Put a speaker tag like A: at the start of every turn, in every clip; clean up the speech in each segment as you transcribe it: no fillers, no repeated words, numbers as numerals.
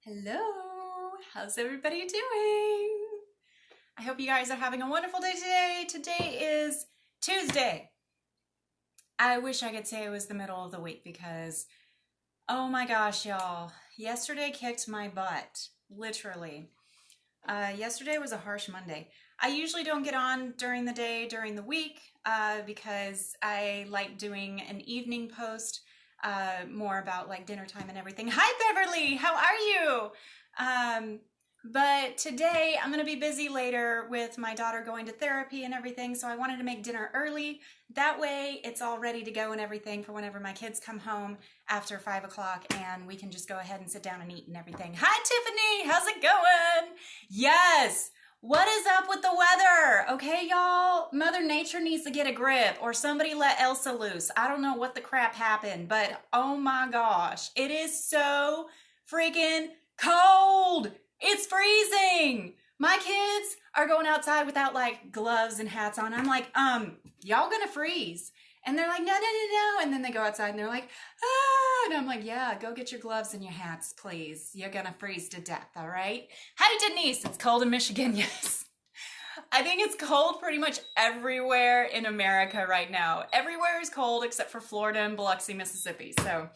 A: Hello, how's everybody doing? I hope you guys are having a wonderful day today. Today is Tuesday. I wish I could say it was the middle of the week because, oh my gosh, y'all, yesterday kicked my butt, literally. Yesterday was a harsh Monday. I usually don't get on during the day, during the week, because I like doing an evening post, more about like dinner time and everything. Hi, Beverly, how are you? But today I'm going to be busy later with my daughter going to therapy and everything, so I wanted to make dinner early. That way it's all ready to go and everything for whenever my kids come home after 5 o'clock and we can just go ahead and sit down and eat and everything. Hi, Tiffany, how's it going? Yes. What is up with the weather? Okay, y'all, Mother Nature needs to get a grip or somebody let Elsa loose. I don't know what the crap happened, but oh my gosh, it is so freaking cold. It's freezing. My kids are going outside without like gloves and hats on. I'm like, y'all gonna freeze. And they're like, no, no, no, no. And then they go outside and they're like, ah. And I'm like, yeah, go get your gloves and your hats, please. You're gonna freeze to death, all right? Hi, Denise. It's cold in Michigan, yes. I think it's cold pretty much everywhere in America right now. Everywhere is cold except for Florida and Biloxi, Mississippi. So,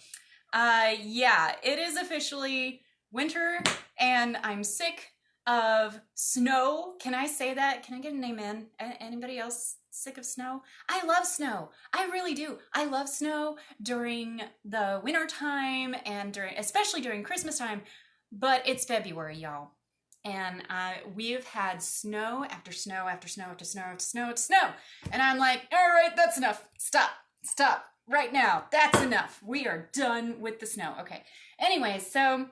A: yeah, it is officially winter and I'm sick of snow. Can I say that? Can I get an amen? Anybody else sick of snow? I love snow. I really do. I love snow during the winter time and especially during Christmas time, but it's February, y'all. And we've had snow after snow after snow after snow after snow after snow. And I'm like, all right, that's enough. Stop right now. That's enough. We are done with the snow. Okay. Anyway, so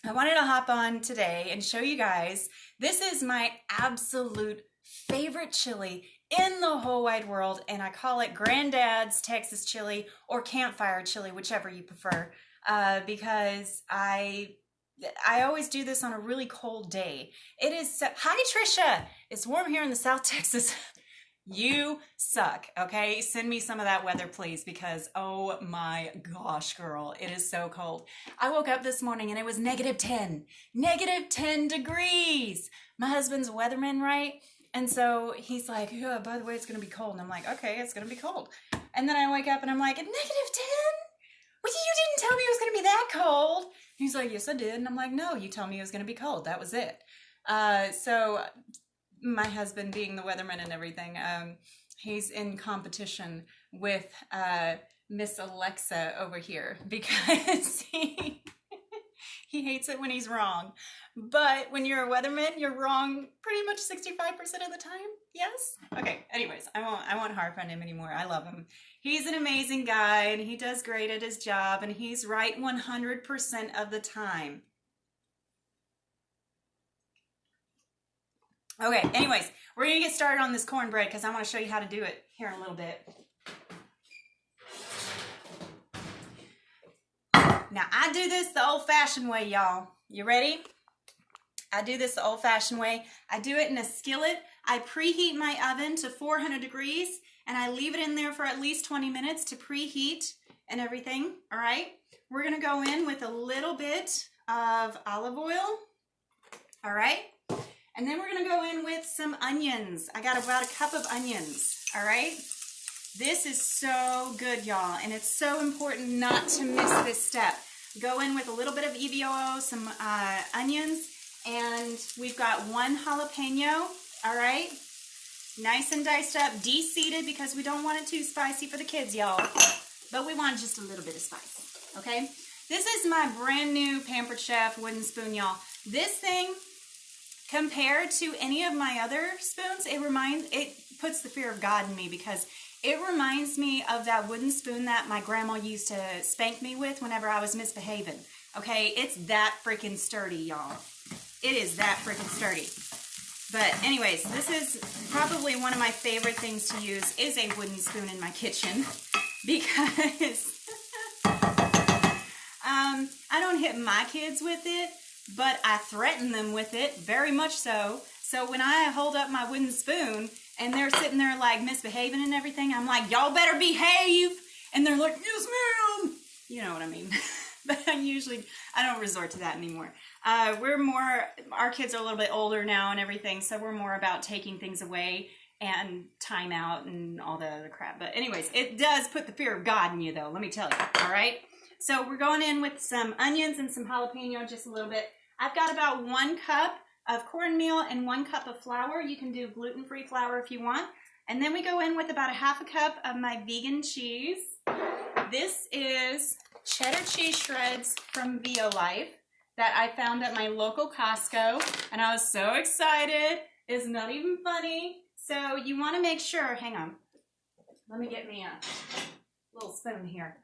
A: I wanted to hop on today and show you guys, this is my absolute favorite chili in the whole wide world, and I call it Granddad's Texas chili or campfire chili, whichever you prefer, because I always do this on a really cold day. It is so, hi Trisha, it's warm here in the South Texas. You suck, okay? Send me some of that weather, please, because oh my gosh, girl, it is so cold. I woke up this morning and it was -10 degrees. My husband's a weatherman, right? And so he's like, yeah, by the way, it's gonna be cold. And I'm like, okay, it's gonna be cold. And then I wake up and I'm like, -10? Well, you didn't tell me it was gonna be that cold. He's like, yes, I did. And I'm like, no, you told me it was gonna be cold. That was it. So my husband being the weatherman and everything, he's in competition with Miss Alexa over here because he hates it when he's wrong. But when you're a weatherman, you're wrong pretty much 65% of the time. Yes? Okay, anyways, I won't harp on him anymore. I love him. He's an amazing guy and he does great at his job and he's right 100% of the time. Okay, anyways, we're going to get started on this cornbread because I want to show you how to do it here in a little bit. Now, I do this the old-fashioned way, y'all. You ready? I do this the old-fashioned way. I do it in a skillet. I preheat my oven to 400 degrees, and I leave it in there for at least 20 minutes to preheat and everything, all right? We're going to go in with a little bit of olive oil, all right? And then we're going to go in with some onions. I got about a cup of onions, all right? This is so good, y'all, and it's so important not to miss this step. Go in with a little bit of EVOO, some onions, and we've got one jalapeno, all right? Nice and diced up, de-seeded because we don't want it too spicy for the kids, y'all. But we want just a little bit of spice, okay? This is my brand new Pampered Chef wooden spoon, y'all. This thing, compared to any of my other spoons, it puts the fear of God in me because it reminds me of that wooden spoon that my grandma used to spank me with whenever I was misbehaving. Okay, it's that freaking sturdy, y'all. It is that freaking sturdy. But anyways, this is probably one of my favorite things to use is a wooden spoon in my kitchen because I don't hit my kids with it, but I threaten them with it, very much so. So when I hold up my wooden spoon and they're sitting there like misbehaving and everything, I'm like, y'all better behave. And they're like, yes, ma'am. You know what I mean. But I don't resort to that anymore. Our kids are a little bit older now and everything, so we're more about taking things away and time out and all the other crap. But anyways, it does put the fear of God in you, though, let me tell you, all right? So we're going in with some onions and some jalapeno, just a little bit. I've got about 1 cup of cornmeal and 1 cup of flour. You can do gluten-free flour if you want. And then we go in with about a half a cup of my vegan cheese. This is cheddar cheese shreds from Violife that I found at my local Costco, and I was so excited. It's not even funny. So you want to make sure, hang on, let me get me a little spoon here.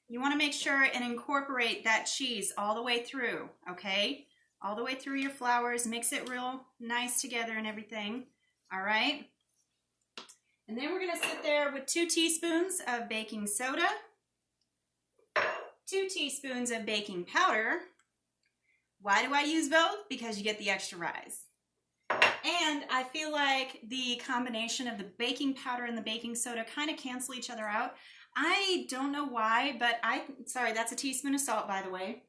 A: You want to make sure and incorporate that cheese all the way through, okay? All the way through your flours, mix it real nice together and everything, all right? And then we're going to sit there with 2 teaspoons of baking soda, 2 teaspoons of baking powder. Why do I use both? Because you get the extra rise. And I feel like the combination of the baking powder and the baking soda kind of cancel each other out. I don't know why, but sorry, that's a teaspoon of salt, by the way.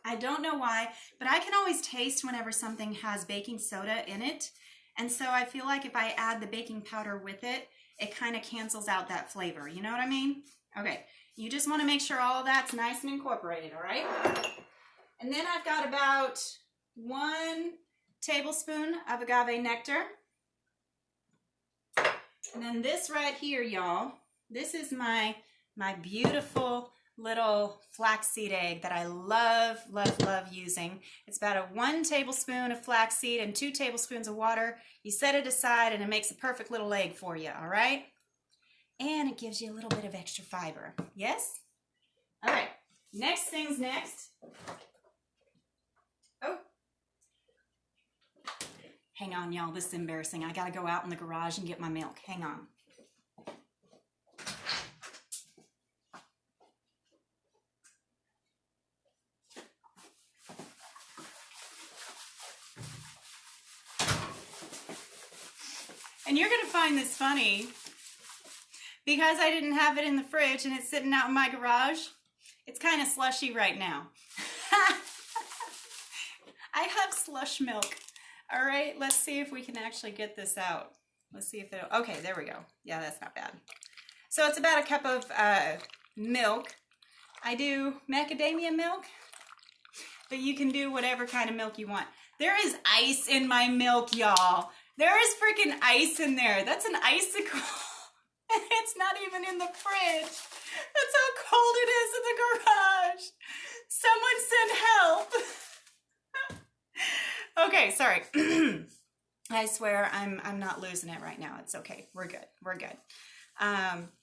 A: I don't know why, but I can always taste whenever something has baking soda in it. And so I feel like if I add the baking powder with it, it kind of cancels out that flavor. You know what I mean? Okay, you just want to make sure all of that's nice and incorporated, all right? And then I've got about 1 tablespoon of agave nectar. And then this right here, y'all, this is my beautiful little flaxseed egg that I love, love, love using. It's about 1 tablespoon of flaxseed and 2 tablespoons of water. You set it aside and it makes a perfect little egg for you, all right? And it gives you a little bit of extra fiber. Yes? All right, next thing's next. Oh. Hang on, y'all, this is embarrassing. I gotta go out in the garage and get my milk. Hang on. And you're going to find this funny because I didn't have it in the fridge and it's sitting out in my garage. It's kind of slushy right now. I have slush milk. All right, let's see if we can actually get this out. Let's see if it, okay, there we go. Yeah, that's not bad. So it's about a cup of milk. I do macadamia milk, but you can do whatever kind of milk you want. There is ice in my milk, y'all. There is freaking ice in there. That's an icicle. And it's not even in the fridge. That's how cold it is in the garage. Someone send help. Okay, sorry. I swear I'm not losing it right now. It's okay. We're good. We're good.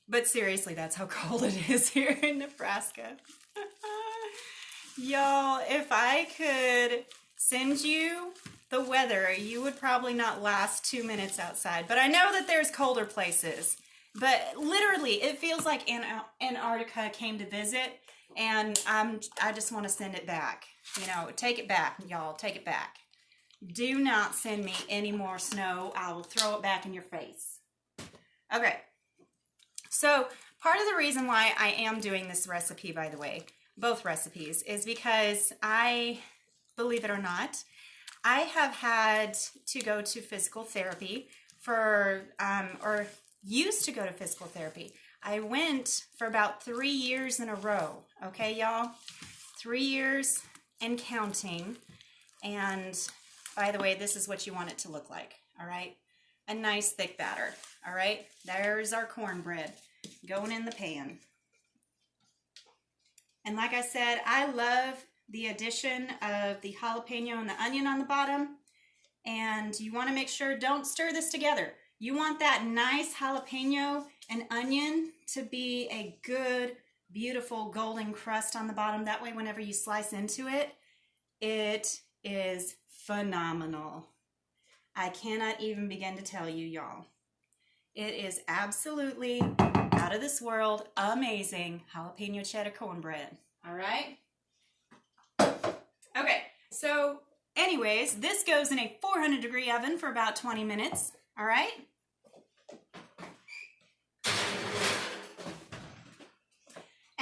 A: But seriously, that's how cold it is here in Nebraska. Y'all, if I could send you the weather, you would probably not last 2 minutes outside. But I know that there's colder places. But literally, it feels like Antarctica came to visit, and I just want to send it back. You know, take it back, y'all. Take it back. Do not send me any more snow. I will throw it back in your face. Okay. So part of the reason why I am doing this recipe, by the way, both recipes, is because believe it or not, I have had to go to physical therapy or used to go to physical therapy. I went for about 3 years in a row. Okay, y'all? 3 years and counting. And by the way, this is what you want it to look like. All right? A nice thick batter. All right? There's our cornbread going in the pan. And like I said, I love the addition of the jalapeno and the onion on the bottom. And you want to make sure, don't stir this together. You want that nice jalapeno and onion to be a good, beautiful golden crust on the bottom. That way, whenever you slice into it, it is phenomenal. I cannot even begin to tell you, y'all. It is absolutely out of this world, amazing jalapeno cheddar cornbread. All right? Okay, so anyways, this goes in a 400-degree oven for about 20 minutes. All right?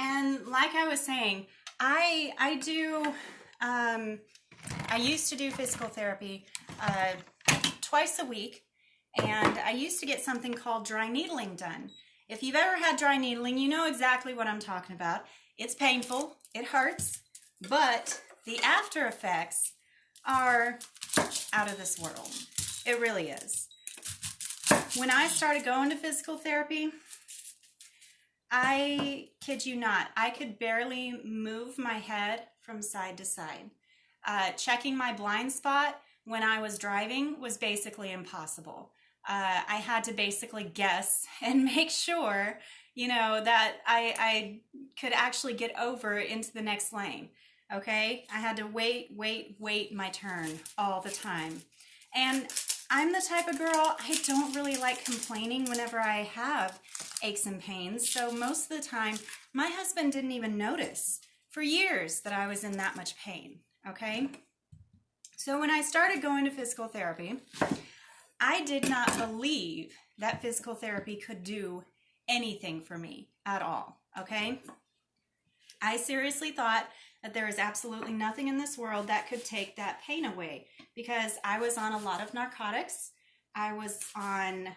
A: And like I was saying, I used to do physical therapy twice a week, and I used to get something called dry needling done. If you've ever had dry needling, you know exactly what I'm talking about. It's painful, it hurts, but the after effects are out of this world. It really is. When I started going to physical therapy, I kid you not, I could barely move my head from side to side. Checking my blind spot when I was driving was basically impossible. I had to basically guess and make sure, you know, that I could actually get over into the next lane. Okay? I had to wait my turn all the time. And I'm the type of girl, I don't really like complaining whenever I have aches and pains. So most of the time, my husband didn't even notice for years that I was in that much pain. Okay? So when I started going to physical therapy, I did not believe that physical therapy could do anything for me at all, okay? I seriously thought that there is absolutely nothing in this world that could take that pain away, because I was on a lot of narcotics. I was on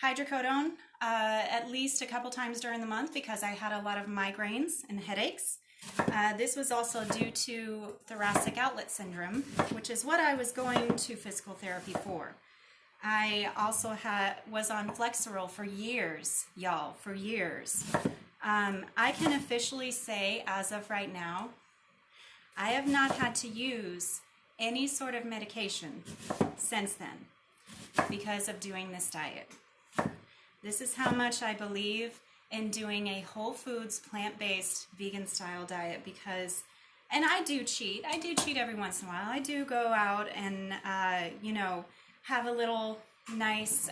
A: hydrocodone at least a couple times during the month because I had a lot of migraines and headaches. This was also due to thoracic outlet syndrome, which is what I was going to physical therapy for. I also was on Flexeril for years, y'all, for years. I can officially say, as of right now, I have not had to use any sort of medication since then because of doing this diet. This is how much I believe in doing a whole foods, plant-based, vegan-style diet, because, and I do cheat every once in a while. I do go out and, you know, have a little nice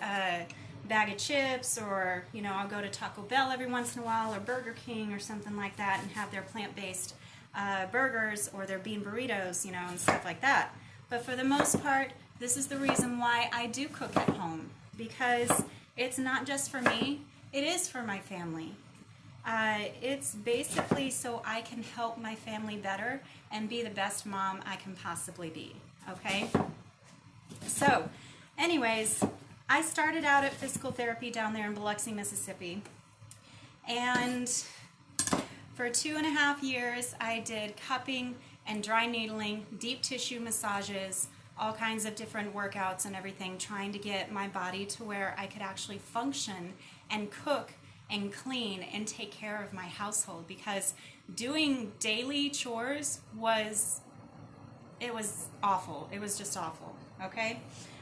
A: bag of chips, or, you know, I'll go to Taco Bell every once in a while, or Burger King or something like that, and have their plant-based burgers or their bean burritos, you know, and stuff like that. But for the most part, this is the reason why I do cook at home, because it's not just for me. It is for my family. It's basically so I can help my family better and be the best mom I can possibly be, okay? So, anyways, I started out at physical therapy down there in Biloxi, Mississippi, and for 2.5 years I did cupping and dry needling, deep tissue massages, all kinds of different workouts and everything, trying to get my body to where I could actually function and cook and clean and take care of my household, because doing daily chores was awful. It was just awful, okay?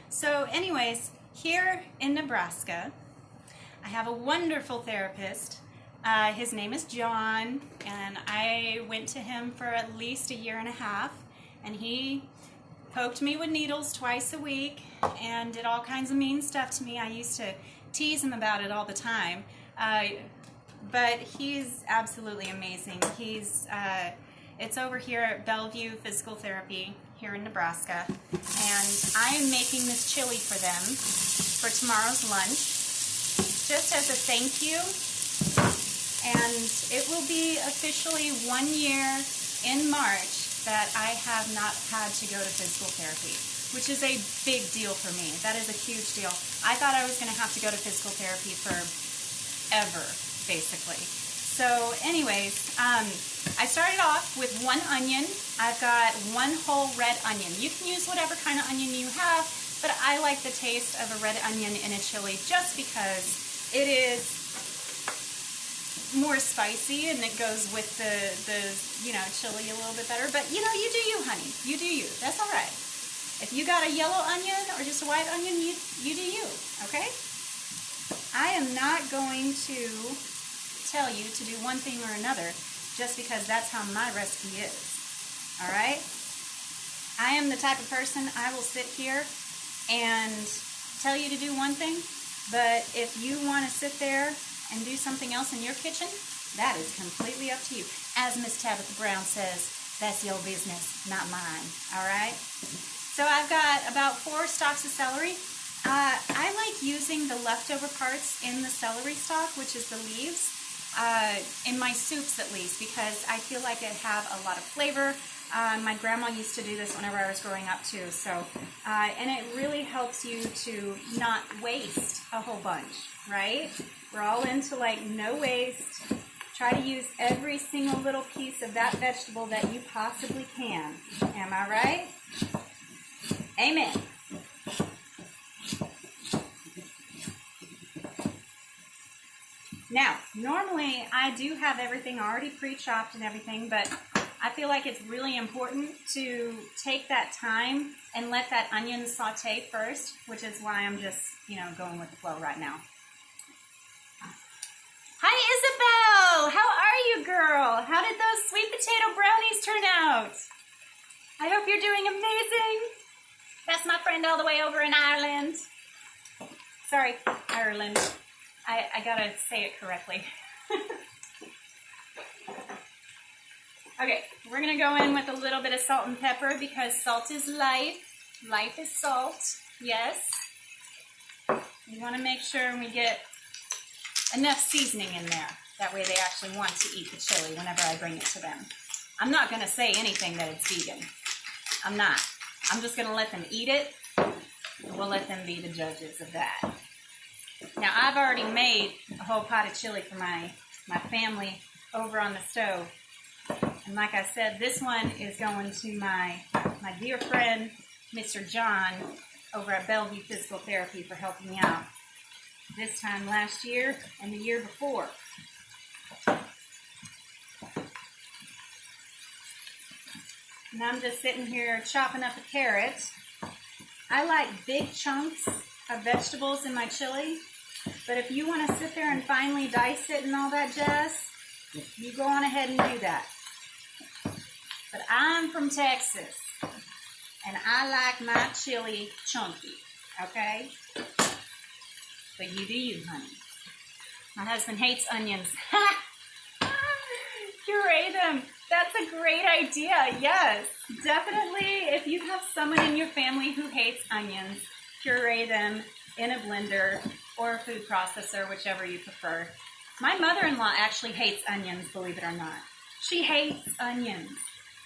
A: So anyways, here in Nebraska, I have a wonderful therapist. His name is John, and I went to him for at least 1.5 years, and he poked me with needles twice a week and did all kinds of mean stuff to me. I used to tease him about it all the time, but he's absolutely amazing. It's over here at Bellevue Physical Therapy here in Nebraska, and I am making this chili for them for tomorrow's lunch, just as a thank you. And it will be officially 1 year in March that I have not had to go to physical therapy, which is a big deal for me. That is a huge deal. I thought I was going to have to go to physical therapy forever, basically. So anyways, I started off with 1 onion. I've got 1 whole red onion. You can use whatever kind of onion you have, but I like the taste of a red onion in a chili just because it is more spicy and it goes with the you know, chili a little bit better. But you know, you do you, honey. You do you. That's all right. If you got a yellow onion or just a white onion, you do you, okay? I am not going to tell you to do one thing or another just because that's how my recipe is, all right? I am the type of person, I will sit here and tell you to do one thing, but if you want to sit there and do something else in your kitchen, that is completely up to you. As Miss Tabitha Brown says, that's your business, not mine, all right? So I've got about 4 stalks of celery. I like using the leftover parts in the celery stalk, which is the leaves, in my soups at least, because I feel like it have a lot of flavor. My grandma used to do this whenever I was growing up too. So, and it really helps you to not waste a whole bunch, right? We're all into like no waste. Try to use every single little piece of that vegetable that you possibly can. Am I right? Amen. Now, normally I do have everything already pre-chopped and everything, but I feel like it's really important to take that time and let that onion saute first, which is why I'm just, going with the flow right now. Hi, Isabel! How are you, girl? How did those sweet potato brownies turn out? I hope you're doing amazing. That's my friend all the way over in Ireland. Sorry, Ireland. I gotta say it correctly. Okay, we're gonna go in with a little bit of salt and pepper because salt is life. Life is salt, yes. We wanna make sure we get enough seasoning in there. That way they actually want to eat the chili whenever I bring it to them. I'm not gonna say anything that it's vegan. I'm not. I'm just gonna let them eat it. And we'll let them be the judges of that. Now, I've already made a whole pot of chili for my family over on the stove. And like I said, this one is going to my dear friend, Mr. John, over at Bellevue Physical Therapy for helping me out this time last year and the year before. And I'm just sitting here chopping up a carrot. I like big chunks of vegetables in my chili, but if you want to sit there and finely dice it and all that jazz, you go on ahead and do that. But I'm from Texas, and I like my chili chunky, okay? But you do you, honey. My husband hates onions. Puree them. That's a great idea, yes. Definitely, if you have someone in your family who hates onions, puree them in a blender or a food processor, whichever you prefer. My mother-in-law actually hates onions, believe it or not. She hates onions.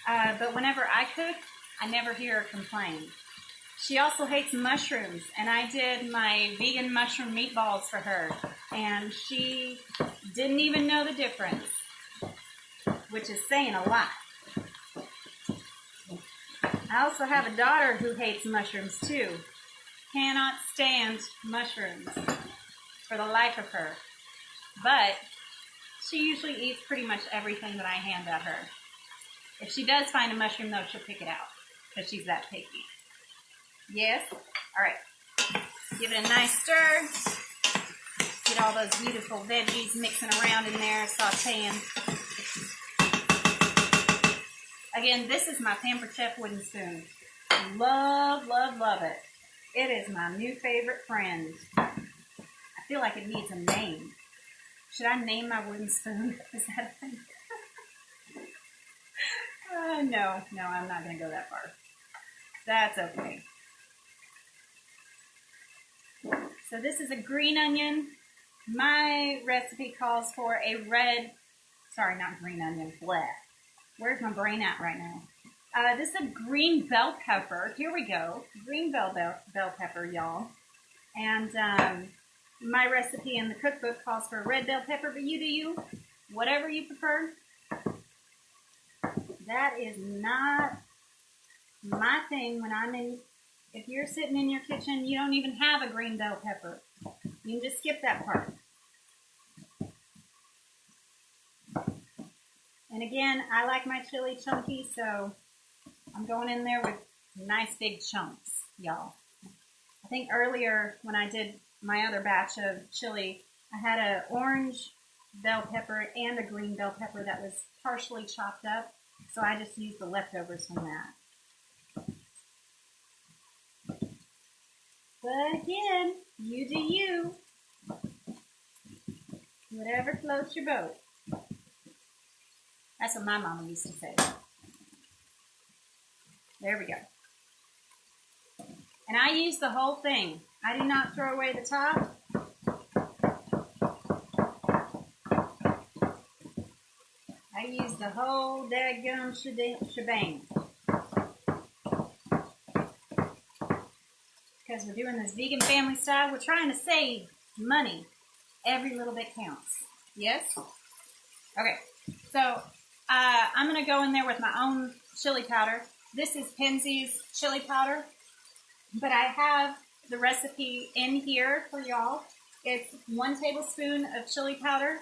A: But whenever I cook, I never hear her complain. She also hates mushrooms, and I did my vegan mushroom meatballs for her, and she didn't even know the difference, which is saying a lot. I also have a daughter who hates mushrooms too. Cannot stand mushrooms for the life of her. But she usually eats pretty much everything that I hand at her. If she does find a mushroom though, she'll pick it out because she's that picky. Yes? Alright. Give it a nice stir. Get all those beautiful veggies mixing around in there, sauteing. Again, this is my Pampered Chef wooden spoon. Love, love, love it. It is my new favorite friend. I feel like it needs a name. Should I name my wooden spoon? Is that a thing? No, I'm not going to go that far. That's okay. So this is a green onion. My recipe calls for a red, sorry, not green onion, black. Where's my brain at right now? This is a green bell pepper. Here we go. Green bell pepper, y'all. And my recipe in the cookbook calls for a red bell pepper, but you do you. Whatever you prefer. That is not my thing when I'm in, if you're sitting in your kitchen, you don't even have a green bell pepper. You can just skip that part. And again, I like my chili chunky, so I'm going in there with nice big chunks, y'all. I think earlier when I did my other batch of chili, I had an orange bell pepper and a green bell pepper that was partially chopped up, so I just used the leftovers from that. But again, you do you. Whatever floats your boat. That's what my mama used to say. There we go. And I use the whole thing. I do not throw away the top. I use the whole daggum shebang. Because we're doing this vegan family style, we're trying to save money. Every little bit counts. Yes? Okay, so I'm going to go in there with my own chili powder. This is Penzeys chili powder, but I have the recipe in here for y'all. It's 1 tablespoon of chili powder,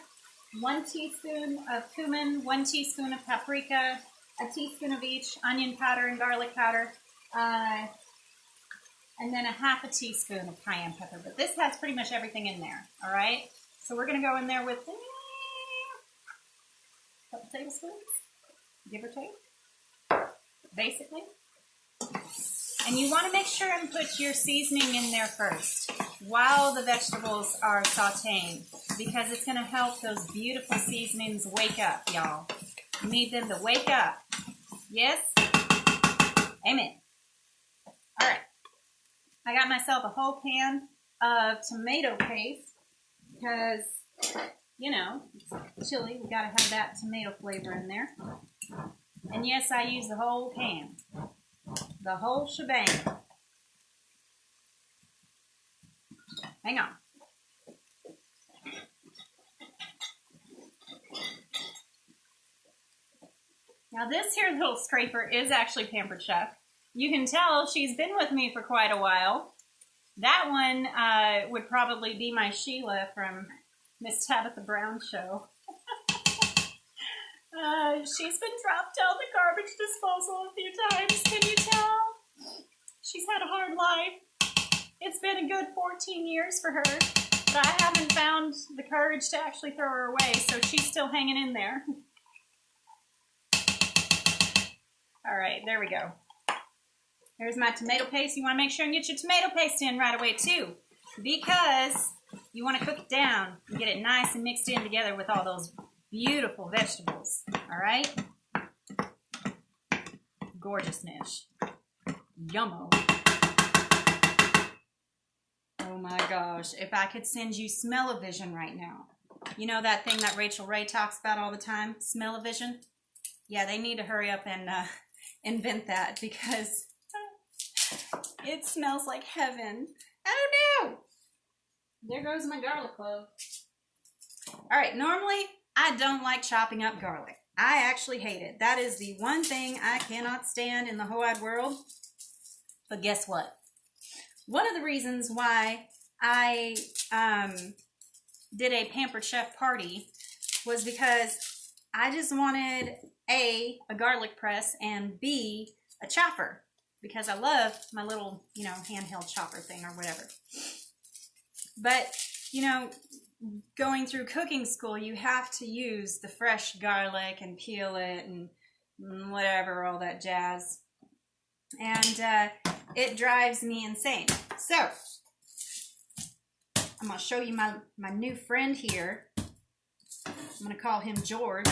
A: 1 teaspoon of cumin, 1 teaspoon of paprika, a teaspoon of each onion powder and garlic powder, and then a half a teaspoon of cayenne pepper. But this has pretty much everything in there, all right? So we're going to go in there with a couple tablespoons, give or take, basically. And you want to make sure and put your seasoning in there first while the vegetables are sauteing, because it's going to help those beautiful seasonings wake up, y'all. You need them to wake up. Yes? Amen. All right. I got myself a whole pan of tomato paste because, you know, chili, we got to have that tomato flavor in there. And yes, I use the whole can. The whole shebang. Hang on. Now this here little scraper is actually Pampered Chef. You can tell she's been with me for quite a while. That one would probably be my Sheila from Miss Tabitha Brown show. She's been dropped down the garbage disposal a few times, can you tell? She's had a hard life. It's been a good 14 years for her, but I haven't found the courage to actually throw her away, so she's still hanging in there. All right, there we go. Here's my tomato paste. You want to make sure and get your tomato paste in right away too, because you want to cook it down and get it nice and mixed in together with all those beautiful vegetables. All right? Gorgeousness. Yummo. Oh my gosh. If I could send you smell-o-vision right now. You know that thing that Rachel Ray talks about all the time? Smell-o-vision? Yeah, they need to hurry up and invent that because it smells like heaven. Oh no! There goes my garlic clove. All right, normally I don't like chopping up garlic. I actually hate it. That is the one thing I cannot stand in the whole wide world. But guess what? One of the reasons why I did a Pampered Chef party was because I just wanted A, garlic press, and B, a chopper. Because I love my little, you know, handheld chopper thing or whatever. But, you know, going through cooking school, you have to use the fresh garlic and peel it and whatever, all that jazz. And it drives me insane. So, I'm going to show you my new friend here. I'm going to call him George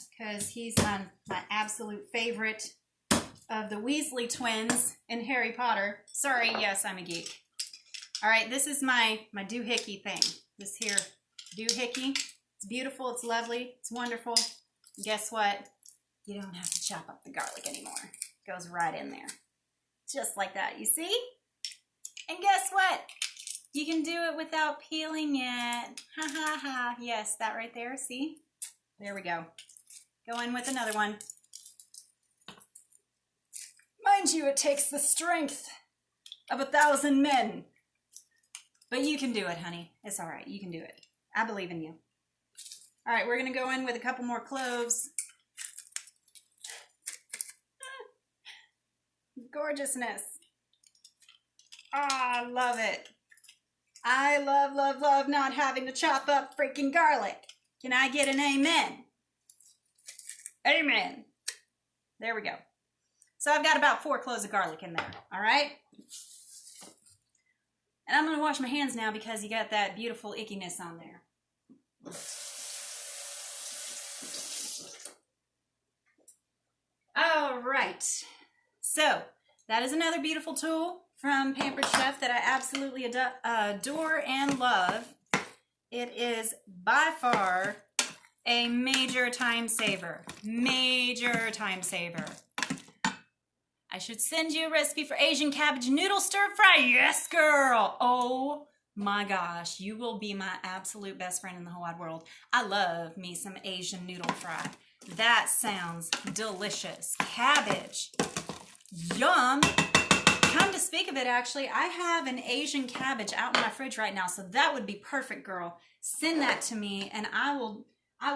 A: because he's my absolute favorite of the Weasley twins in Harry Potter. Sorry, yes, I'm a geek. All right, this is my doohickey thing. This here doohickey. It's beautiful, it's lovely, it's wonderful. And guess what? You don't have to chop up the garlic anymore. It goes right in there. Just like that, you see? And guess what? You can do it without peeling it. Ha ha ha. Yes, that right there, see? There we go. Go in with another one. Mind you, it takes the strength of 1,000 men. But you can do it, honey. It's all right. You can do it. I believe in you. All right, we're going to go in with a couple more cloves. Gorgeousness. Ah, I love it. I love, love, love not having to chop up freaking garlic. Can I get an amen? Amen. There we go. So I've got about 4 cloves of garlic in there, all right? And I'm going to wash my hands now because you got that beautiful ickiness on there. All right. So that is another beautiful tool from Pampered Chef that I absolutely adore and love. It is by far a major time saver. Major time saver. I should send you a recipe for Asian cabbage noodle stir fry. Yes, girl. Oh my gosh, you will be my absolute best friend in the whole wide world. I love me some Asian noodle fry. That sounds delicious. Cabbage. Yum. Come to speak of it, actually, I have an Asian cabbage out in my fridge right now, so that would be perfect, girl. Send that to me, and I will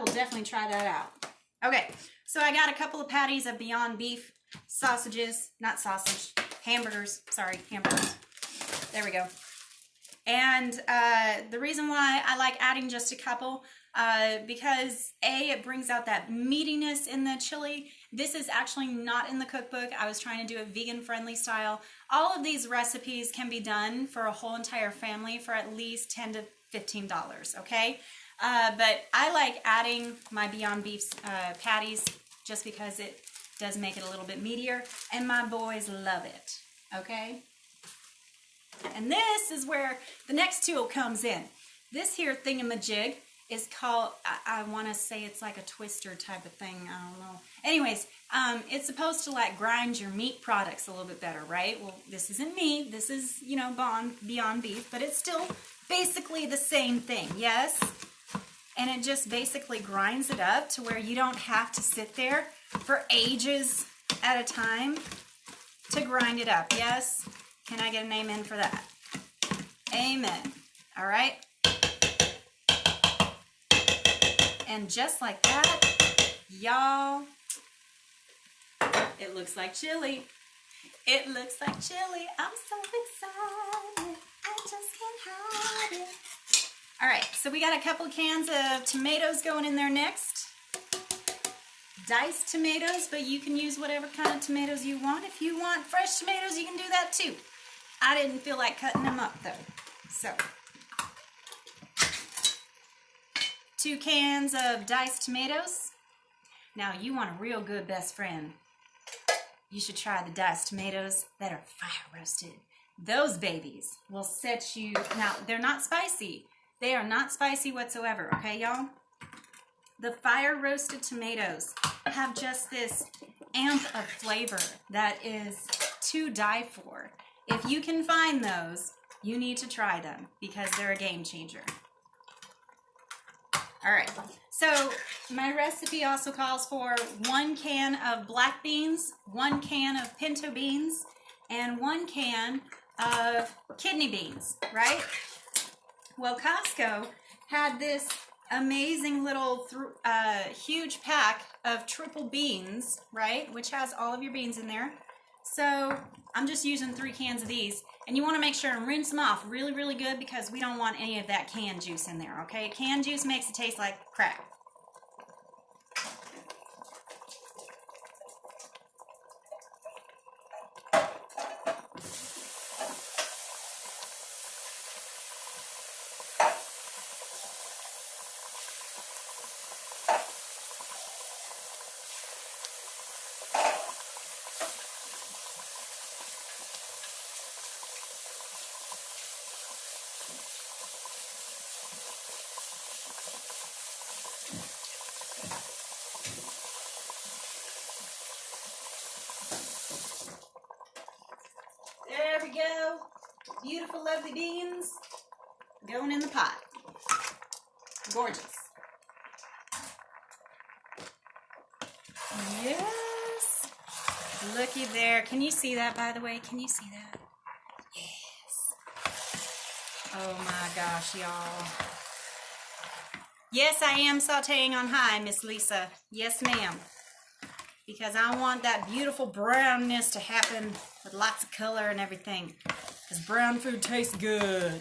A: definitely try that out. Okay, so I got a couple of patties of Beyond Beef sausages, not sausage, hamburgers. Sorry, hamburgers. There we go. And the reason why I like adding just a couple, because A, it brings out that meatiness in the chili. This is actually not in the cookbook. I was trying to do a vegan-friendly style. All of these recipes can be done for a whole entire family for at least $10 to $15, okay? But I like adding my Beyond Beef patties just because it does make it a little bit meatier, and my boys love it, okay? And this is where the next tool comes in. This here thingamajig is called, I want to say it's like a twister type of thing, I don't know. Anyways, it's supposed to like grind your meat products a little bit better, right? Well, this isn't meat, this is, you know, Beyond Beef, but it's still basically the same thing, yes? And it just basically grinds it up to where you don't have to sit there for ages at a time to grind it up, yes? Can I get an amen for that? Amen. All right? And just like that, y'all, it looks like chili. It looks like chili. I'm so excited. I just can't hide it. All right, so we got a couple cans of tomatoes going in there next. Diced tomatoes, but you can use whatever kind of tomatoes you want. If you want fresh tomatoes, you can do that too. I didn't feel like cutting them up though. So, 2 cans of diced tomatoes. Now you want a real good best friend. You should try the diced tomatoes that are fire roasted. Those babies will set you, now they're not spicy. They are not spicy whatsoever, okay y'all? The fire roasted tomatoes have just this amp of flavor that is to die for. If you can find those, you need to try them because they're a game changer. All right, so my recipe also calls for 1 can of black beans, 1 can of pinto beans, and 1 can of kidney beans, right? Well, Costco had this amazing little huge pack of triple beans, right? Which has all of your beans in there. So I'm just using 3 cans of these. And you want to make sure and rinse them off really, really good because we don't want any of that canned juice in there, okay? Canned juice makes it taste like crap. There we go. Beautiful, lovely beans going in the pot. Gorgeous. Yes. Looky there. Can you see that, by the way? Can you see that? Yes. Oh my gosh, y'all. Yes, I am sauteing on high, Miss Lisa. Yes, ma'am. Because I want that beautiful brownness to happen with lots of color and everything. Because brown food tastes good.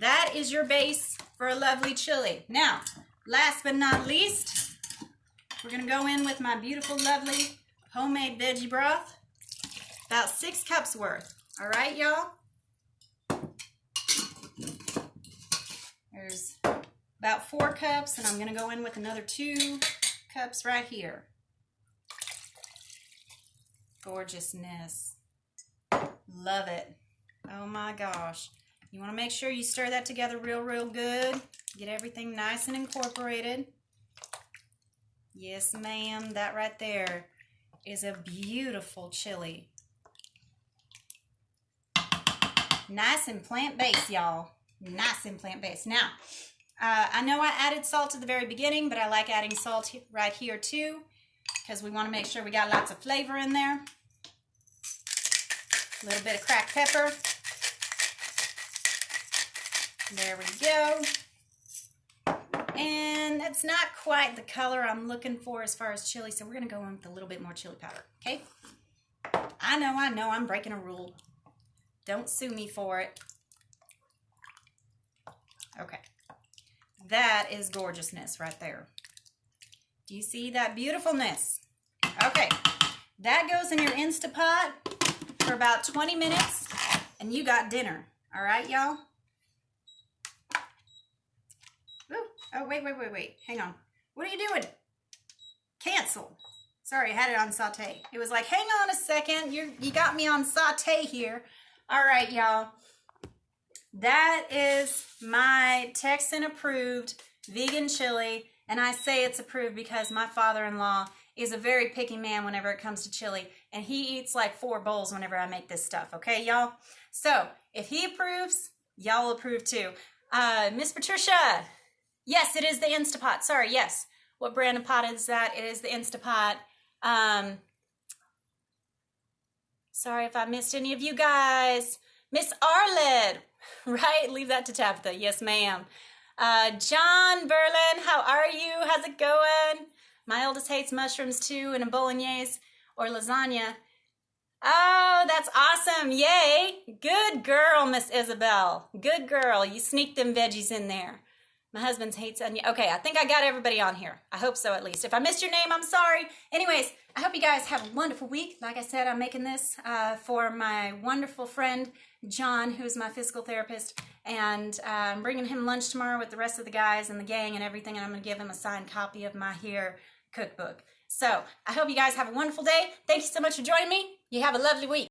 A: That is your base for a lovely chili. Now, last but not least, we're going to go in with my beautiful, lovely homemade veggie broth. About 6 cups worth. All right, y'all? There's about 4 cups, and I'm going to go in with another 2 cups right here. Gorgeousness. Love it. Oh my gosh. You want to make sure you stir that together real good. Get everything nice and incorporated. Yes, ma'am. That right there is a beautiful chili. Nice and plant-based, y'all. Nice and plant-based. Now, I know I added salt at the very beginning, but I like adding salt right here too, because we want to make sure we got lots of flavor in there. A little bit of cracked pepper. There we go. And that's not quite the color I'm looking for as far as chili, so we're going to go in with a little bit more chili powder, okay? I know, I'm breaking a rule. Don't sue me for it. Okay. That is gorgeousness right there. Do you see that beautifulness? Okay. That goes in your Instapot for about 20 minutes, and you got dinner. All right, y'all? Oh, wait. Hang on. What are you doing? Cancel. Sorry, I had it on saute. It was like, hang on a second. You got me on saute here. All right, y'all. That is my Texan approved vegan chili. And I say it's approved because my father-in-law is a very picky man whenever it comes to chili. And he eats like 4 bowls whenever I make this stuff. Okay, y'all? So, if he approves, y'all approve too. Miss Patricia. Yes, it is the Instapot. Sorry, yes. What brand of pot is that? It is the Instapot. Sorry if I missed any of you guys. Miss Arlette, right? Leave that to Tabitha. Yes, ma'am. John Berlin, how are you? How's it going? My oldest hates mushrooms too, and a bolognese or lasagna. Oh, that's awesome. Yay. Good girl, Miss Isabel. Good girl. You sneaked them veggies in there. My husband hates onion. Okay, I think I got everybody on here. I hope so, at least. If I missed your name, I'm sorry. Anyways, I hope you guys have a wonderful week. Like I said, I'm making this for my wonderful friend, John, who's my physical therapist. And I'm bringing him lunch tomorrow with the rest of the guys and the gang and everything. And I'm going to give him a signed copy of my Here cookbook. So I hope you guys have a wonderful day. Thank you so much for joining me. You have a lovely week.